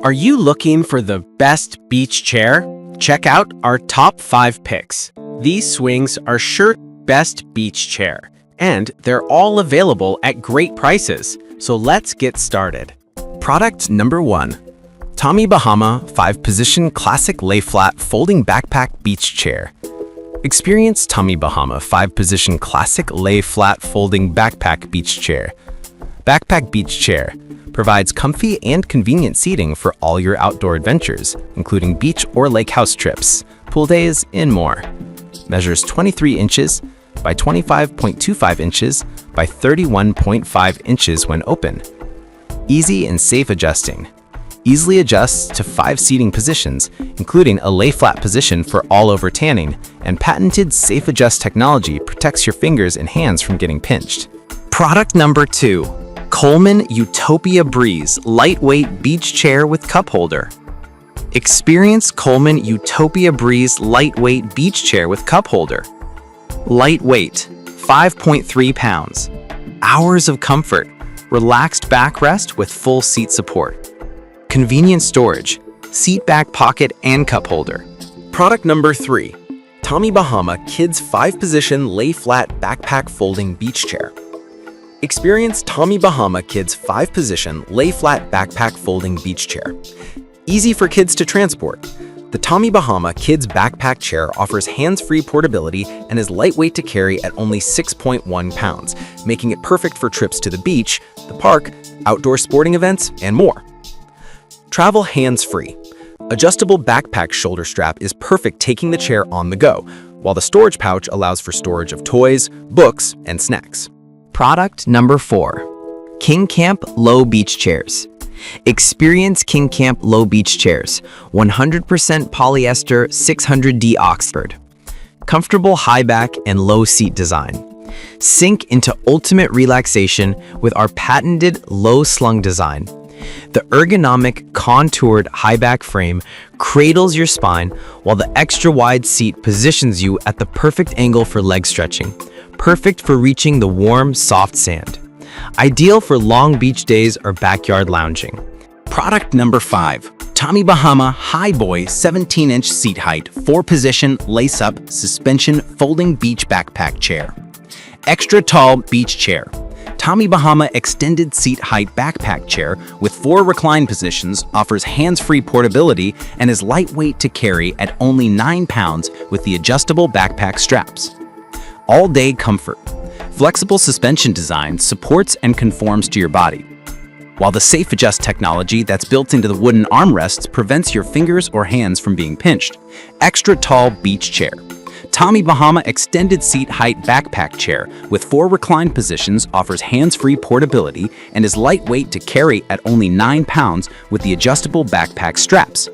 Are you looking for the best beach chair? Check out our top 5 picks. These swings are sure best beach chair, and they're all available at great prices. So let's get started. Product number 1. Tommy Bahama 5-Position Classic Lay Flat Folding Backpack Beach Chair. Experience Tommy Bahama 5-Position Classic Lay Flat Folding Backpack Beach Chair. Backpack Beach Chair provides comfy and convenient seating for all your outdoor adventures, including beach or lake house trips, pool days, and more. Measures 23 inches by 25.25 inches by 31.5 inches when open. Easy and safe adjusting. Easily adjusts to 5 seating positions, including a lay flat position for all-over tanning, and patented Safe Adjust technology protects your fingers and hands from getting pinched. Product number 2. Coleman Utopia Breeze Lightweight Beach Chair with Cup Holder. Experience Coleman Utopia Breeze Lightweight Beach Chair with Cup Holder. Lightweight, 5.3 pounds. Hours of comfort, relaxed backrest with full seat support. Convenient storage, seat back pocket and cup holder. Product number 3. Tommy Bahama Kids 5-Position Lay Flat Backpack Folding Beach Chair. Experience Tommy Bahama Kids 5-Position Lay Flat Backpack Folding Beach Chair. Easy for kids to transport. The Tommy Bahama Kids Backpack Chair offers hands-free portability and is lightweight to carry at only 6.1 pounds, making it perfect for trips to the beach, the park, outdoor sporting events, and more. Travel hands-free. Adjustable backpack shoulder strap is perfect taking the chair on the go, while the storage pouch allows for storage of toys, books, and snacks. Product number 4. King Camp Low Beach Chairs. Experience King Camp Low Beach Chairs, 100% polyester 600D Oxford. Comfortable high back and low seat design. Sink into ultimate relaxation with our patented low slung design. The ergonomic, contoured high back frame cradles your spine, while the extra wide seat positions you at the perfect angle for leg stretching. Perfect for reaching the warm, soft sand. Ideal for long beach days or backyard lounging. Product number 5. Tommy Bahama High Boy 17-inch seat height 4-position lace-up suspension folding beach backpack chair. Extra tall beach chair. Tommy Bahama extended seat height backpack chair with 4 recline positions offers hands-free portability and is lightweight to carry at only 9 pounds with the adjustable backpack straps. All-day comfort. Flexible suspension design supports and conforms to your body, while the Safe Adjust technology that's built into the wooden armrests prevents your fingers or hands from being pinched. Extra tall beach chair. Tommy Bahama extended seat height backpack chair with 4 reclined positions offers hands-free portability and is lightweight to carry at only 9 pounds with the adjustable backpack straps.